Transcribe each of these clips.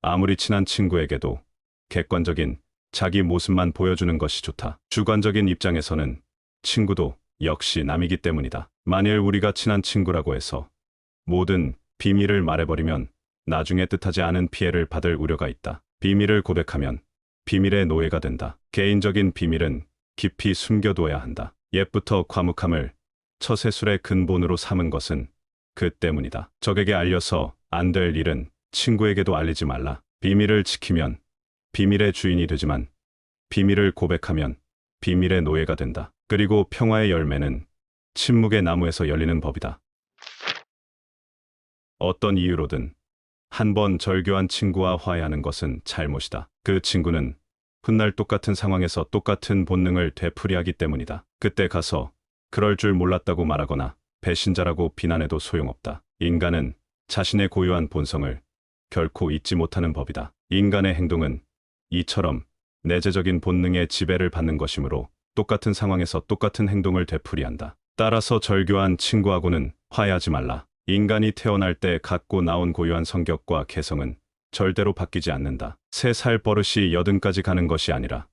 아무리 친한 친구에게도 객관적인 자기 모습만 보여주는 것이 좋다. 주관적인 입장에서는 친구도 역시 남이기 때문이다. 만일 우리가 친한 친구라고 해서 모든 비밀을 말해버리면 나중에 뜻하지 않은 피해를 받을 우려가 있다. 비밀을 고백하면 비밀의 노예가 된다. 개인적인 비밀은 깊이 숨겨둬야 한다. 옛부터 과묵함을 처세술의 근본으로 삼은 것은 그 때문이다. 적에게 알려서 안 될 일은 친구에게도 알리지 말라. 비밀을 지키면 비밀의 주인이 되지만 비밀을 고백하면 비밀의 노예가 된다. 그리고 평화의 열매는 침묵의 나무에서 열리는 법이다. 어떤 이유로든 한 번 절교한 친구와 화해하는 것은 잘못이다. 그 친구는 훗날 똑같은 상황에서 똑같은 본능을 되풀이하기 때문이다. 그때 가서 그럴 줄 몰랐다고 말하거나 배신자라고 비난해도 소용없다. 인간은 자신의 고유한 본성을 결코 잊지 못하는 법이다. 인간의 행동은 이처럼 내재적인 본능의 지배를 받는 것이므로 똑같은 상황에서 똑같은 행동을 되풀이한다. 따라서 절교한 친구하고는 화해하지 말라. 인간이 태어날 때 갖고 나온 고유한 성격과 개성은 절대로 바뀌지 않는다. 3살 버릇이 여든까지 가는 것이 아니라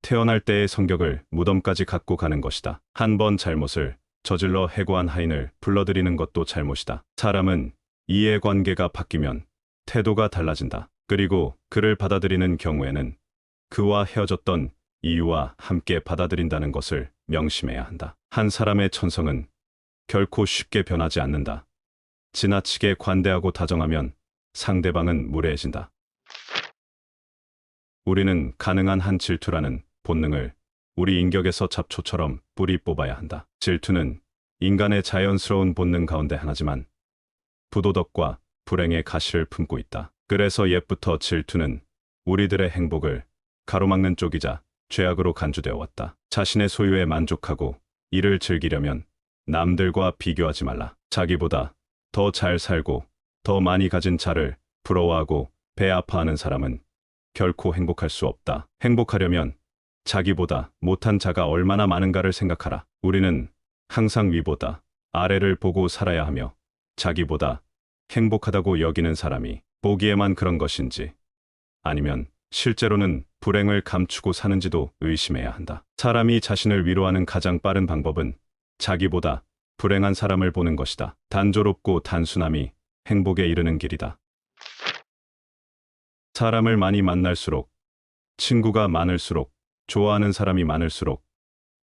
태어날 때의 성격을 무덤까지 갖고 가는 것이다. 한 번 잘못을 저질러 해고한 하인을 불러들이는 것도 잘못이다. 사람은 이해관계가 바뀌면 태도가 달라진다. 그리고 그를 받아들이는 경우에는 그와 헤어졌던 이유와 함께 받아들인다는 것을 명심해야 한다. 한 사람의 천성은 결코 쉽게 변하지 않는다. 지나치게 관대하고 다정하면 상대방은 무례해진다. 우리는 가능한 한 질투라는 본능을 우리 인격에서 잡초처럼 뿌리 뽑아야 한다. 질투는 인간의 자연스러운 본능 가운데 하나지만 부도덕과 불행의 가시를 품고 있다. 그래서 옛부터 질투는 우리들의 행복을 가로막는 쪽이자 죄악으로 간주되어 왔다. 자신의 소유에 만족하고 이를 즐기려면 남들과 비교하지 말라. 자기보다 더 잘 살고 더 많이 가진 자를 부러워하고 배 아파하는 사람은 결코 행복할 수 없다. 행복하려면 자기보다 못한 자가 얼마나 많은가를 생각하라. 우리는 항상 위보다 아래를 보고 살아야 하며 자기보다 행복하다고 여기는 사람이 보기에만 그런 것인지 아니면 실제로는 불행을 감추고 사는지도 의심해야 한다. 사람이 자신을 위로하는 가장 빠른 방법은 자기보다 불행한 사람을 보는 것이다. 단조롭고 단순함이 행복에 이르는 길이다. 사람을 많이 만날수록, 친구가 많을수록, 좋아하는 사람이 많을수록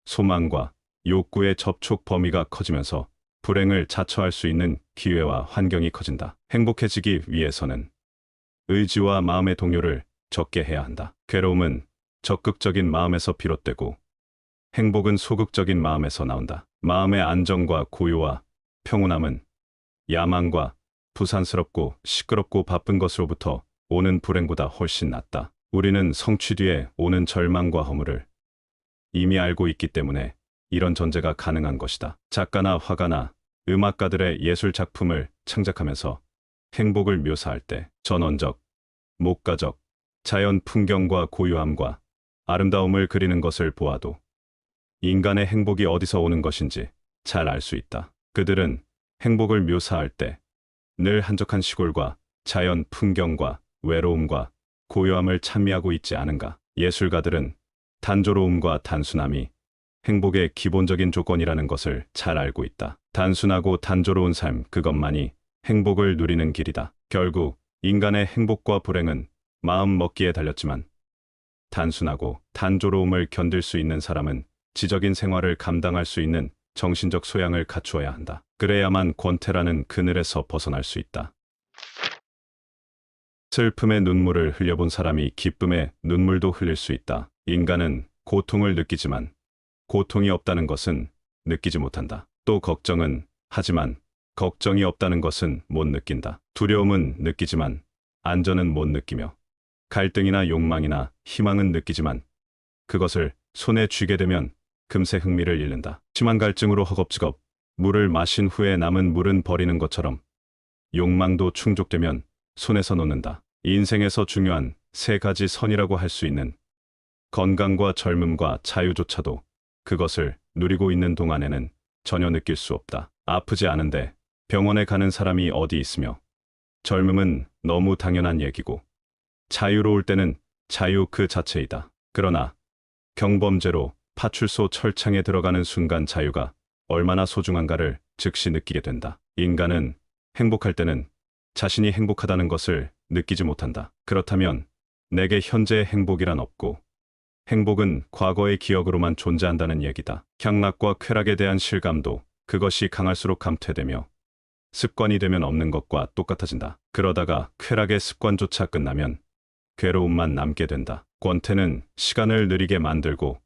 소망과 욕구의 접촉 범위가 커지면서 불행을 자처할 수 있는 기회와 환경이 커진다. 행복해지기 위해서는 의지와 마음의 동요를 적게 해야 한다. 괴로움은 적극적인 마음에서 비롯되고 행복은 소극적인 마음에서 나온다. 마음의 안정과 고요와 평온함은 야망과 부산스럽고 시끄럽고 바쁜 것으로부터 오는 불행보다 훨씬 낫다. 우리는 성취 뒤에 오는 절망과 허물을 이미 알고 있기 때문에 이런 전제가 가능한 것이다. 작가나 화가나 음악가들의 예술 작품을 창작하면서 행복을 묘사할 때 전원적, 목가적, 자연 풍경과 고요함과 아름다움을 그리는 것을 보아도 인간의 행복이 어디서 오는 것인지 잘 알 수 있다. 그들은 행복을 묘사할 때 늘 한적한 시골과 자연 풍경과 외로움과 고요함을 찬미하고 있지 않은가. 예술가들은 단조로움과 단순함이 행복의 기본적인 조건이라는 것을 잘 알고 있다. 단순하고 단조로운 삶 그것만이 행복을 누리는 길이다. 결국 인간의 행복과 불행은 마음 먹기에 달렸지만 단순하고 단조로움을 견딜 수 있는 사람은 지적인 생활을 감당할 수 있는 정신적 소양을 갖추어야 한다. 그래야만 권태라는 그늘에서 벗어날 수 있다. 슬픔의 눈물을 흘려본 사람이 기쁨의 눈물도 흘릴 수 있다. 인간은 고통을 느끼지만 고통이 없다는 것은 느끼지 못한다. 또 걱정은 하지만 걱정이 없다는 것은 못 느낀다. 두려움은 느끼지만 안전은 못 느끼며 갈등이나 욕망이나 희망은 느끼지만 그것을 손에 쥐게 되면 금세 흥미를 잃는다. 심한 갈증으로 허겁지겁 물을 마신 후에 남은 물은 버리는 것처럼 욕망도 충족되면 손에서 놓는다. 인생에서 중요한 3가지 선이라고 할 수 있는 건강과 젊음과 자유조차도 그것을 누리고 있는 동안에는 전혀 느낄 수 없다. 아프지 않은데 병원에 가는 사람이 어디 있으며 젊음은 너무 당연한 얘기고 자유로울 때는 자유 그 자체이다. 그러나 경범죄로 파출소 철창에 들어가는 순간 자유가 얼마나 소중한가를 즉시 느끼게 된다. 인간은 행복할 때는 자신이 행복하다는 것을 느끼지 못한다. 그렇다면 내게 현재의 행복이란 없고 행복은 과거의 기억으로만 존재한다는 얘기다. 향락과 쾌락에 대한 실감도 그것이 강할수록 감퇴되며 습관이 되면 없는 것과 똑같아진다. 그러다가 쾌락의 습관조차 끝나면 괴로움만 남게 된다. 권태는 시간을 느리게 만들고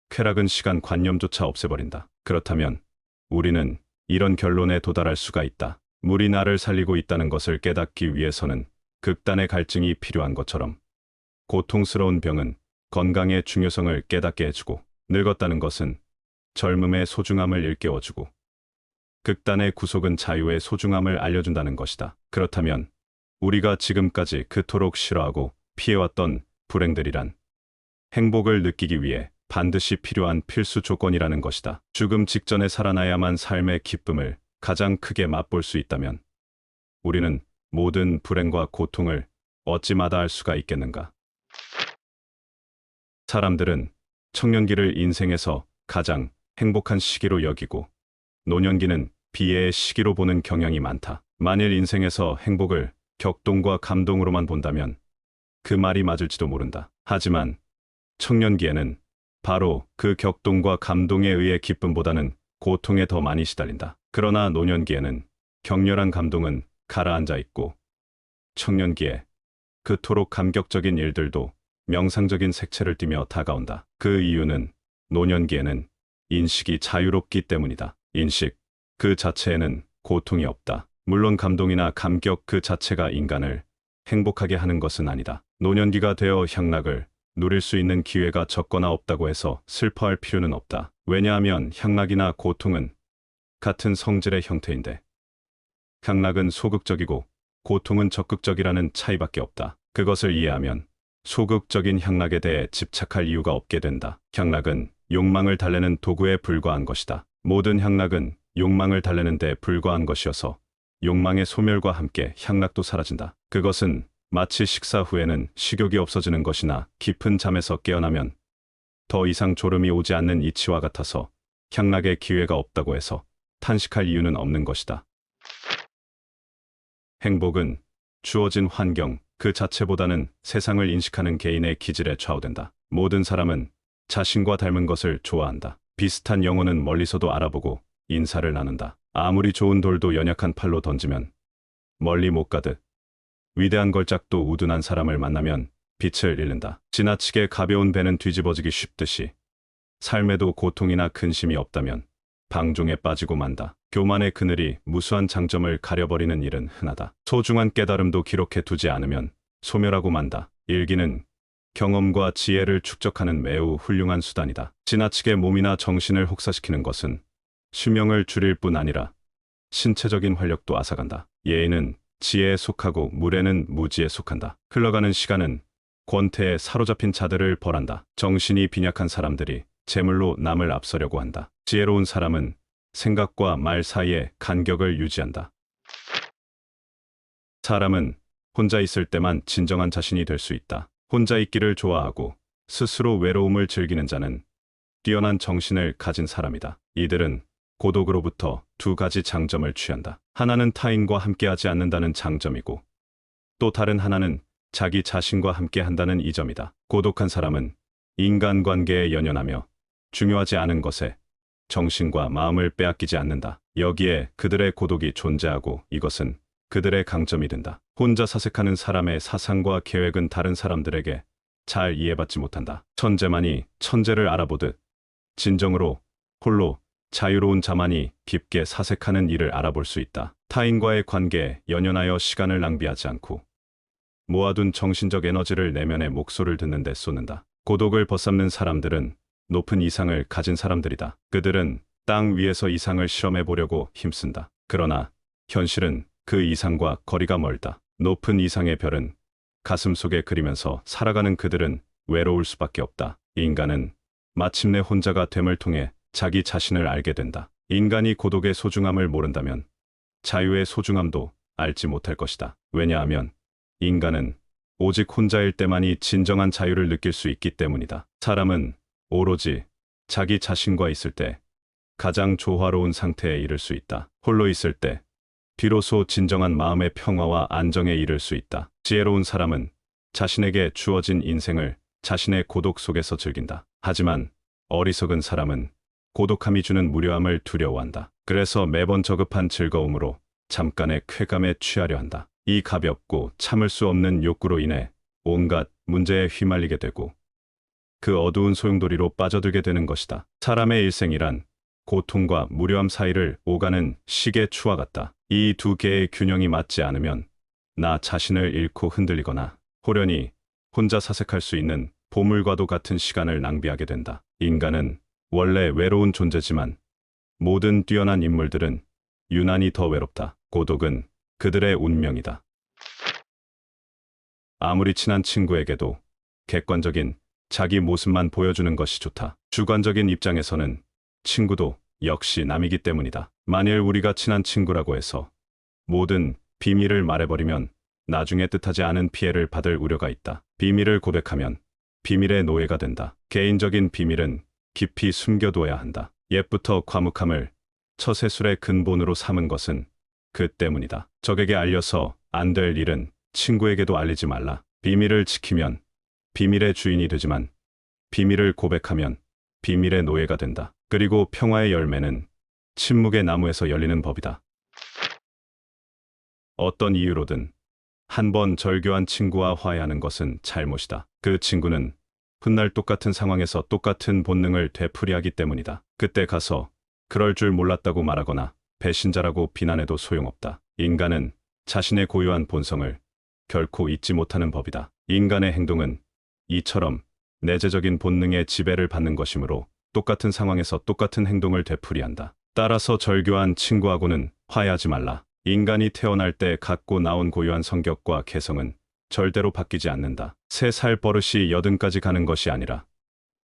쾌락은 시간 관념조차 없애버린다. 그렇다면 우리는 이런 결론에 도달할 수가 있다. 물이 나를 살리고 있다는 것을 깨닫기 위해서는 극단의 갈증이 필요한 것처럼 고통스러운 병은 건강의 중요성을 깨닫게 해주고 늙었다는 것은 젊음의 소중함을 일깨워주고 극단의 구속은 자유의 소중함을 알려준다는 것이다. 그렇다면 우리가 지금까지 그토록 싫어하고 피해왔던 불행들이란 행복을 느끼기 위해 반드시 필요한 필수 조건이라는 것이다. 죽음 직전에 살아나야만 삶의 기쁨을 가장 크게 맛볼 수 있다면 우리는 모든 불행과 고통을 어찌 마다할 수가 있겠는가? 사람들은 청년기를 인생에서 가장 행복한 시기로 여기고 노년기는 비애의 시기로 보는 경향이 많다. 만일 인생에서 행복을 격동과 감동으로만 본다면 그 말이 맞을지도 모른다. 하지만 청년기에는 바로 그 격동과 감동에 의해 기쁨보다는 고통에 더 많이 시달린다. 그러나 노년기에는 격렬한 감동은 가라앉아 있고 청년기에 그토록 감격적인 일들도 명상적인 색채를 띠며 다가온다. 그 이유는 노년기에는 인식이 자유롭기 때문이다. 인식 그 자체에는 고통이 없다. 물론 감동이나 감격 그 자체가 인간을 행복하게 하는 것은 아니다. 노년기가 되어 향락을 누릴 수 있는 기회가 적거나 없다고 해서 슬퍼할 필요는 없다. 왜냐하면 향락이나 고통은 같은 성질의 형태인데 향락은 소극적이고 고통은 적극적이라는 차이밖에 없다. 그것을 이해하면 소극적인 향락에 대해 집착할 이유가 없게 된다. 향락은 욕망을 달래는 도구에 불과한 것이다. 모든 향락은 욕망을 달래는 데 불과한 것이어서 욕망의 소멸과 함께 향락도 사라진다. 그것은 마치 식사 후에는 식욕이 없어지는 것이나 깊은 잠에서 깨어나면 더 이상 졸음이 오지 않는 이치와 같아서 향락의 기회가 없다고 해서 탄식할 이유는 없는 것이다. 행복은 주어진 환경 그 자체보다는 세상을 인식하는 개인의 기질에 좌우된다. 모든 사람은 자신과 닮은 것을 좋아한다. 비슷한 영혼은 멀리서도 알아보고 인사를 나눈다. 아무리 좋은 돌도 연약한 팔로 던지면 멀리 못 가듯 위대한 걸작도 우둔한 사람을 만나면 빛을 잃는다. 지나치게 가벼운 배는 뒤집어지기 쉽듯이 삶에도 고통이나 근심이 없다면 방종에 빠지고 만다. 교만의 그늘이 무수한 장점을 가려버리는 일은 흔하다. 소중한 깨달음도 기록해 두지 않으면 소멸하고 만다. 일기는 경험과 지혜를 축적하는 매우 훌륭한 수단이다. 지나치게 몸이나 정신을 혹사시키는 것은 수명을 줄일 뿐 아니라 신체적인 활력도 앗아간다. 예의는 지혜에 속하고 무례는 무지에 속한다. 흘러가는 시간은 권태에 사로잡힌 자들을 벌한다. 정신이 빈약한 사람들이 재물로 남을 앞서려고 한다. 지혜로운 사람은 생각과 말 사이에 간격을 유지한다. 사람은 혼자 있을 때만 진정한 자신이 될 수 있다. 혼자 있기를 좋아하고 스스로 외로움을 즐기는 자는 뛰어난 정신을 가진 사람이다. 이들은 고독으로부터 두 가지 장점을 취한다. 하나는 타인과 함께하지 않는다는 장점이고 또 다른 하나는 자기 자신과 함께한다는 이 점이다. 고독한 사람은 인간관계에 연연하며 중요하지 않은 것에 정신과 마음을 빼앗기지 않는다. 여기에 그들의 고독이 존재하고 이것은 그들의 강점이 된다. 혼자 사색하는 사람의 사상과 계획은 다른 사람들에게 잘 이해받지 못한다. 천재만이 천재를 알아보듯 진정으로 홀로 자유로운 자만이 깊게 사색하는 일을 알아볼 수 있다. 타인과의 관계에 연연하여 시간을 낭비하지 않고 모아둔 정신적 에너지를 내면의 목소리를 듣는 데 쏟는다. 고독을 벗삼는 사람들은 높은 이상을 가진 사람들이다. 그들은 땅 위에서 이상을 실험해 보려고 힘쓴다. 그러나 현실은 그 이상과 거리가 멀다. 높은 이상의 별은 가슴 속에 그리면서 살아가는 그들은 외로울 수밖에 없다. 인간은 마침내 혼자가 됨을 통해 자기 자신을 알게 된다. 인간이 고독의 소중함을 모른다면 자유의 소중함도 알지 못할 것이다. 왜냐하면 인간은 오직 혼자일 때만이 진정한 자유를 느낄 수 있기 때문이다. 사람은 오로지 자기 자신과 있을 때 가장 조화로운 상태에 이를 수 있다. 홀로 있을 때 비로소 진정한 마음의 평화와 안정에 이를 수 있다. 지혜로운 사람은 자신에게 주어진 인생을 자신의 고독 속에서 즐긴다. 하지만 어리석은 사람은 고독함이 주는 무료함을 두려워한다. 그래서 매번 저급한 즐거움으로 잠깐의 쾌감에 취하려 한다. 이 가볍고 참을 수 없는 욕구로 인해 온갖 문제에 휘말리게 되고 그 어두운 소용돌이로 빠져들게 되는 것이다. 사람의 일생이란 고통과 무료함 사이를 오가는 시계추와 같다. 이 두 개의 균형이 맞지 않으면 나 자신을 잃고 흔들리거나 호련히 혼자 사색할 수 있는 보물과도 같은 시간을 낭비하게 된다. 인간은 원래 외로운 존재지만 모든 뛰어난 인물들은 유난히 더 외롭다. 고독은 그들의 운명이다. 아무리 친한 친구에게도 객관적인 자기 모습만 보여주는 것이 좋다. 주관적인 입장에서는 친구도 역시 남이기 때문이다. 만일 우리가 친한 친구라고 해서 모든 비밀을 말해버리면 나중에 뜻하지 않은 피해를 받을 우려가 있다. 비밀을 고백하면 비밀의 노예가 된다. 개인적인 비밀은 깊이 숨겨둬야 한다. 옛부터 과묵함을 처세술의 근본으로 삼은 것은 그 때문이다. 적에게 알려서 안 될 일은 친구에게도 알리지 말라. 비밀을 지키면 비밀의 주인이 되지만 비밀을 고백하면 비밀의 노예가 된다. 그리고 평화의 열매는 침묵의 나무에서 열리는 법이다. 어떤 이유로든 한 번 절교한 친구와 화해하는 것은 잘못이다. 그 친구는 훗날 똑같은 상황에서 똑같은 본능을 되풀이하기 때문이다. 그때 가서 그럴 줄 몰랐다고 말하거나 배신자라고 비난해도 소용없다. 인간은 자신의 고유한 본성을 결코 잊지 못하는 법이다. 인간의 행동은 이처럼 내재적인 본능의 지배를 받는 것이므로 똑같은 상황에서 똑같은 행동을 되풀이한다. 따라서 절교한 친구하고는 화해하지 말라. 인간이 태어날 때 갖고 나온 고유한 성격과 개성은 절대로 바뀌지 않는다. 3살 버릇이 80까지 가는 것이 아니라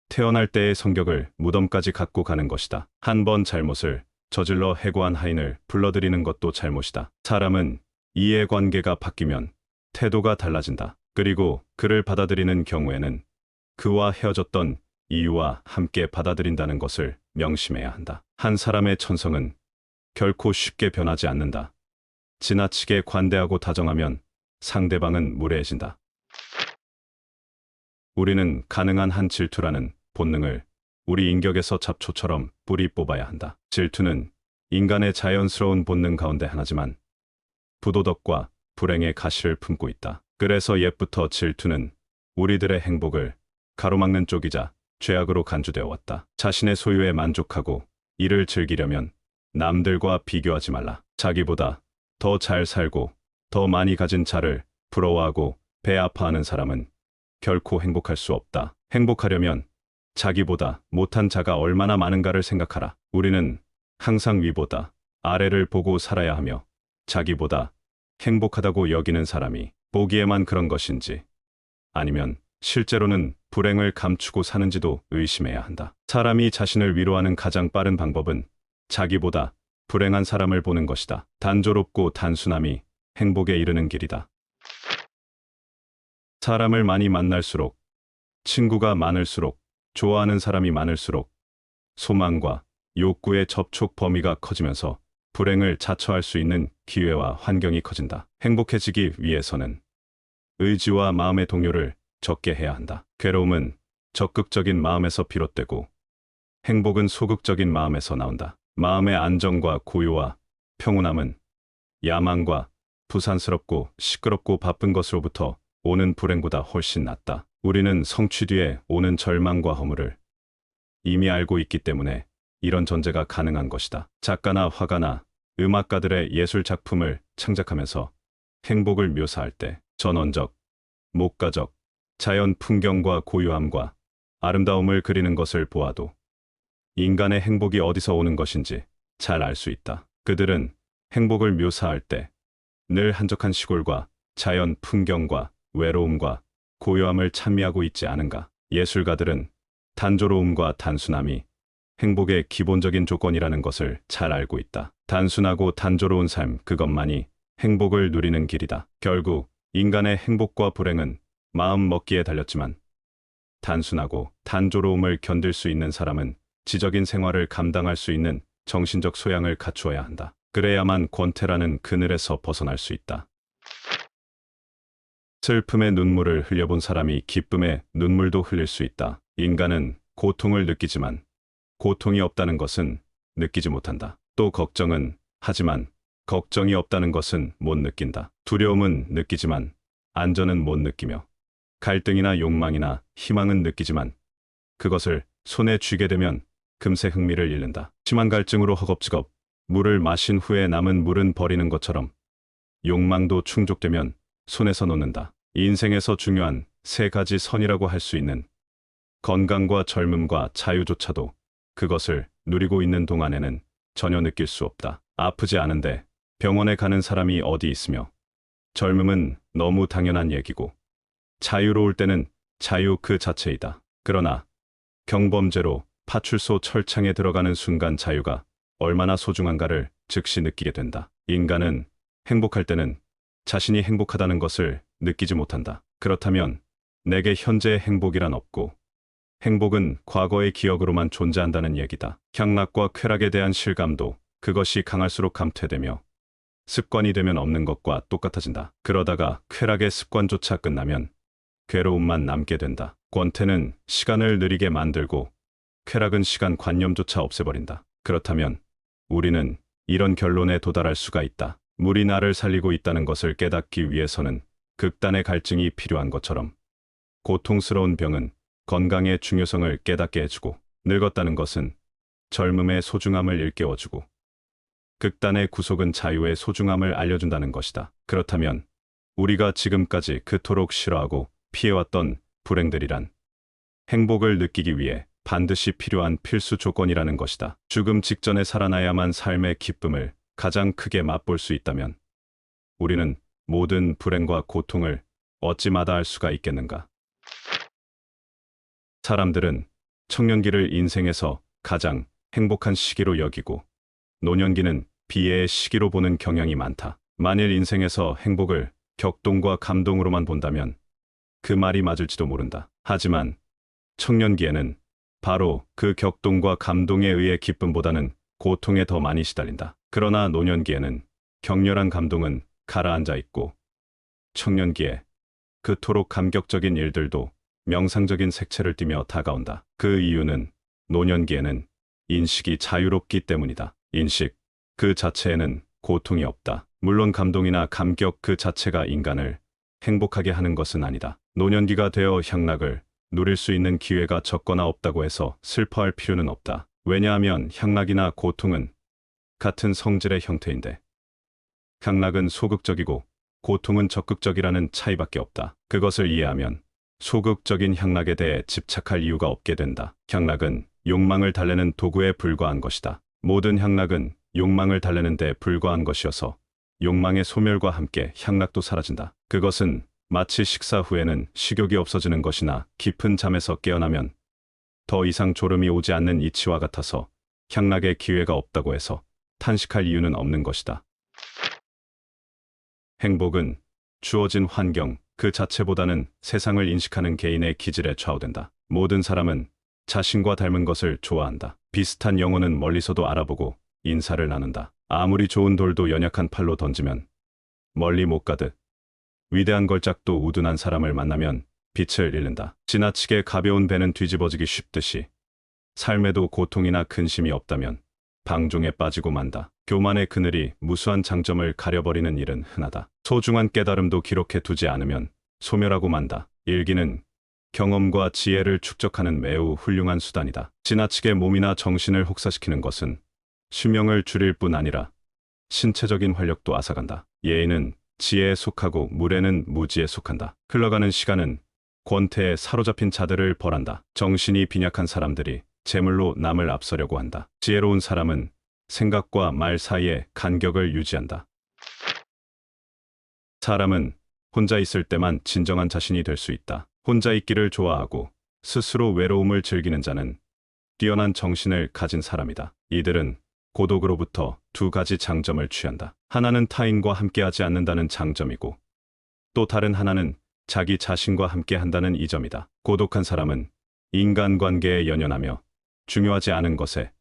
태어날 때의 성격을 무덤까지 갖고 가는 것이다. 한 번 잘못을 저질러 해고한 하인을 불러들이는 것도 잘못이다. 사람은 이해관계가 바뀌면 태도가 달라진다. 그리고 그를 받아들이는 경우에는 그와 헤어졌던 이유와 함께 받아들인다는 것을 명심해야 한다. 한 사람의 천성은 결코 쉽게 변하지 않는다. 지나치게 관대하고 다정하면 상대방은 무례해진다. 우리는 가능한 한 질투라는 본능을 우리 인격에서 잡초처럼 뿌리 뽑아야 한다. 질투는 인간의 자연스러운 본능 가운데 하나지만 부도덕과 불행의 가시를 품고 있다. 그래서 옛부터 질투는 우리들의 행복을 가로막는 쪽이자 죄악으로 간주되어 왔다. 자신의 소유에 만족하고 이를 즐기려면 남들과 비교하지 말라. 자기보다 더 잘 살고 더 많이 가진 자를 부러워하고 배 아파하는 사람은 결코 행복할 수 없다. 행복하려면 자기보다 못한 자가 얼마나 많은가를 생각하라. 우리는 항상 위보다 아래를 보고 살아야 하며 자기보다 행복하다고 여기는 사람이 보기에만 그런 것인지 아니면 실제로는 불행을 감추고 사는지도 의심해야 한다. 사람이 자신을 위로하는 가장 빠른 방법은 자기보다 불행한 사람을 보는 것이다. 단조롭고 단순함이 행복에 이르는 길이다. 사람을 많이 만날수록, 친구가 많을수록, 좋아하는 사람이 많을수록 소망과 욕구의 접촉 범위가 커지면서 불행을 자처할 수 있는 기회와 환경이 커진다. 행복해지기 위해서는 의지와 마음의 동요를 적게 해야 한다. 괴로움은 적극적인 마음에서 비롯되고 행복은 소극적인 마음에서 나온다. 마음의 안정과 고요와 평온함은 야망과 부산스럽고 시끄럽고 바쁜 것으로부터 오는 불행보다 훨씬 낫다. 우리는 성취 뒤에 오는 절망과 허물을 이미 알고 있기 때문에 이런 전제가 가능한 것이다. 작가나 화가나 음악가들의 예술 작품을 창작하면서 행복을 묘사할 때 전원적, 목가적, 자연 풍경과 고요함과 아름다움을 그리는 것을 보아도 인간의 행복이 어디서 오는 것인지 잘 알 수 있다. 그들은 행복을 묘사할 때 늘 한적한 시골과 자연 풍경과 외로움과 고요함을 찬미하고 있지 않은가. 예술가들은 단조로움과 단순함이 행복의 기본적인 조건이라는 것을 잘 알고 있다. 단순하고 단조로운 삶 그것만이 행복을 누리는 길이다. 결국 인간의 행복과 불행은 마음 먹기에 달렸지만 단순하고 단조로움을 견딜 수 있는 사람은 지적인 생활을 감당할 수 있는 정신적 소양을 갖추어야 한다. 그래야만 권태라는 그늘에서 벗어날 수 있다. 슬픔의 눈물을 흘려본 사람이 기쁨의 눈물도 흘릴 수 있다. 인간은 고통을 느끼지만 고통이 없다는 것은 느끼지 못한다. 또 걱정은 하지만 걱정이 없다는 것은 못 느낀다. 두려움은 느끼지만 안전은 못 느끼며 갈등이나 욕망이나 희망은 느끼지만 그것을 손에 쥐게 되면 금세 흥미를 잃는다. 심한 갈증으로 허겁지겁 물을 마신 후에 남은 물은 버리는 것처럼 욕망도 충족되면 손에서 놓는다. 인생에서 중요한 세 가지 선이라고 할 수 있는 건강과 젊음과 자유조차도 그것을 누리고 있는 동안에는 전혀 느낄 수 없다. 아프지 않은데 병원에 가는 사람이 어디 있으며 젊음은 너무 당연한 얘기고 자유로울 때는 자유 그 자체이다. 그러나 경범죄로 파출소 철창에 들어가는 순간 자유가 얼마나 소중한가를 즉시 느끼게 된다. 인간은 행복할 때는 자신이 행복하다는 것을 느끼지 못한다. 그렇다면 내게 현재의 행복이란 없고 행복은 과거의 기억으로만 존재한다는 얘기다. 향락과 쾌락에 대한 실감도 그것이 강할수록 감퇴되며 습관이 되면 없는 것과 똑같아진다. 그러다가 쾌락의 습관조차 끝나면 괴로움만 남게 된다. 권태는 시간을 느리게 만들고 쾌락은 시간 관념조차 없애버린다. 그렇다면 우리는 이런 결론에 도달할 수가 있다. 물이 나를 살리고 있다는 것을 깨닫기 위해서는 극단의 갈증이 필요한 것처럼 고통스러운 병은 건강의 중요성을 깨닫게 해주고 늙었다는 것은 젊음의 소중함을 일깨워주고 극단의 구속은 자유의 소중함을 알려준다는 것이다. 그렇다면 우리가 지금까지 그토록 싫어하고 피해왔던 불행들이란 행복을 느끼기 위해 반드시 필요한 필수 조건이라는 것이다. 죽음 직전에 살아나야만 삶의 기쁨을 가장 크게 맛볼 수 있다면 우리는 모든 불행과 고통을 어찌 마다할 수가 있겠는가? 사람들은 청년기를 인생에서 가장 행복한 시기로 여기고 노년기는 비애의 시기로 보는 경향이 많다. 만일 인생에서 행복을 격동과 감동으로만 본다면 그 말이 맞을지도 모른다. 하지만 청년기에는 바로 그 격동과 감동에 의해 기쁨보다는 고통에 더 많이 시달린다. 그러나 노년기에는 격렬한 감동은 가라앉아 있고 청년기에 그토록 감격적인 일들도 명상적인 색채를 띠며 다가온다. 그 이유는 노년기에는 인식이 자유롭기 때문이다. 인식 그 자체에는 고통이 없다. 물론 감동이나 감격 그 자체가 인간을 행복하게 하는 것은 아니다. 노년기가 되어 향락을 누릴 수 있는 기회가 적거나 없다고 해서 슬퍼할 필요는 없다. 왜냐하면 향락이나 고통은 같은 성질의 형태인데 향락은 소극적이고 고통은 적극적이라는 차이밖에 없다. 그것을 이해하면 소극적인 향락에 대해 집착할 이유가 없게 된다. 향락은 욕망을 달래는 도구에 불과한 것이다. 모든 향락은 욕망을 달래는 데 불과한 것이어서 욕망의 소멸과 함께 향락도 사라진다. 그것은 마치 식사 후에는 식욕이 없어지는 것이나 깊은 잠에서 깨어나면 더 이상 졸음이 오지 않는 이치와 같아서 향락의 기회가 없다고 해서 탄식할 이유는 없는 것이다. 행복은 주어진 환경 그 자체보다는 세상을 인식하는 개인의 기질에 좌우된다. 모든 사람은 자신과 닮은 것을 좋아한다. 비슷한 영혼은 멀리서도 알아보고 인사를 나눈다. 아무리 좋은 돌도 연약한 팔로 던지면 멀리 못 가듯 위대한 걸작도 우둔한 사람을 만나면 빛을 잃는다. 지나치게 가벼운 배는 뒤집어지기 쉽듯이 삶에도 고통이나 근심이 없다면 방종에 빠지고 만다. 교만의 그늘이 무수한 장점을 가려버리는 일은 흔하다. 소중한 깨달음도 기록해 두지 않으면 소멸하고 만다. 일기는 경험과 지혜를 축적하는 매우 훌륭한 수단이다. 지나치게 몸이나 정신을 혹사시키는 것은 수명을 줄일 뿐 아니라 신체적인 활력도 앗아간다. 예의는 지혜에 속하고 무례는 무지에 속한다. 흘러가는 시간은 권태에 사로잡힌 자들을 벌한다. 정신이 빈약한 사람들이 재물로 남을 앞서려고 한다. 지혜로운 사람은 생각과 말 사이에 간격을 유지한다. 사람은 혼자 있을 때만 진정한 자신이 될 수 있다. 혼자 있기를 좋아하고 스스로 외로움을 즐기는 자는 뛰어난 정신을 가진 사람이다. 이들은 고독으로부터 두 가지 장점을 취한다. 하나는 타인과 함께하지 않는다는 장점이고 또 다른 하나는 자기 자신과 함께 한다는 이 점이다. 고독한 사람은 인간관계에 연연하며 중요하지 않은 것에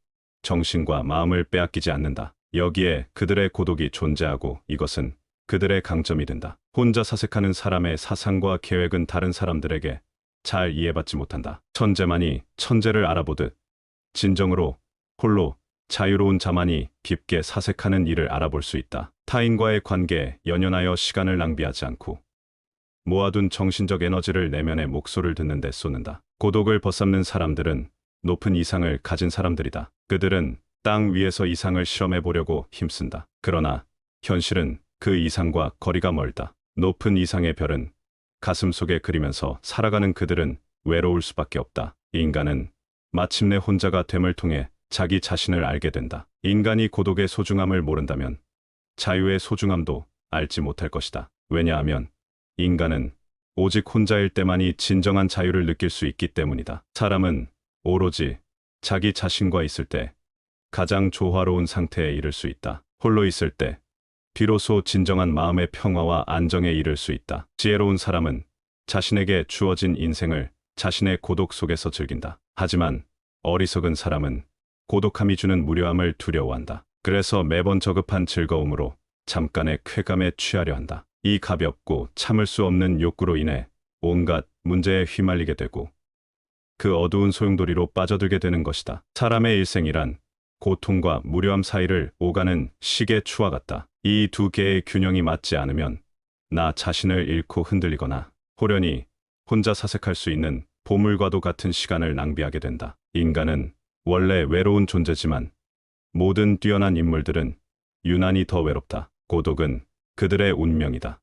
정신과 마음을 빼앗기지 않는다. 여기에 그들의 고독이 존재하고 이것은 그들의 강점이 된다. 혼자 사색하는 사람의 사상과 계획은 다른 사람들에게 잘 이해받지 못한다. 천재만이 천재를 알아보듯 진정으로 홀로 자유로운 자만이 깊게 사색하는 일을 알아볼 수 있다. 타인과의 관계에 연연하여 시간을 낭비하지 않고 모아둔 정신적 에너지를 내면의 목소리를 듣는 데 쏟는다. 고독을 벗삼는 사람들은 높은 이상을 가진 사람들이다. 그들은 땅 위에서 이상을 실험해 보려고 힘쓴다. 그러나 현실은 그 이상과 거리가 멀다. 높은 이상의 별은 가슴 속에 그리면서 살아가는 그들은 외로울 수밖에 없다. 인간은 마침내 혼자가 됨을 통해 자기 자신을 알게 된다. 인간이 고독의 소중함을 모른다면 자유의 소중함도 알지 못할 것이다. 왜냐하면 인간은 오직 혼자일 때만이 진정한 자유를 느낄 수 있기 때문이다. 사람은 오로지 자기 자신과 있을 때 가장 조화로운 상태에 이를 수 있다. 홀로 있을 때 비로소 진정한 마음의 평화와 안정에 이를 수 있다. 지혜로운 사람은 자신에게 주어진 인생을 자신의 고독 속에서 즐긴다. 하지만 어리석은 사람은 고독함이 주는 무료함을 두려워한다. 그래서 매번 저급한 즐거움으로 잠깐의 쾌감에 취하려 한다. 이 가볍고 참을 수 없는 욕구로 인해 온갖 문제에 휘말리게 되고 그 어두운 소용돌이로 빠져들게 되는 것이다. 사람의 일생이란 고통과 무료함 사이를 오가는 시계추와 같다. 이 두 개의 균형이 맞지 않으면 나 자신을 잃고 흔들리거나 호련히 혼자 사색할 수 있는 보물과도 같은 시간을 낭비하게 된다. 인간은 원래 외로운 존재지만 모든 뛰어난 인물들은 유난히 더 외롭다. 고독은 그들의 운명이다.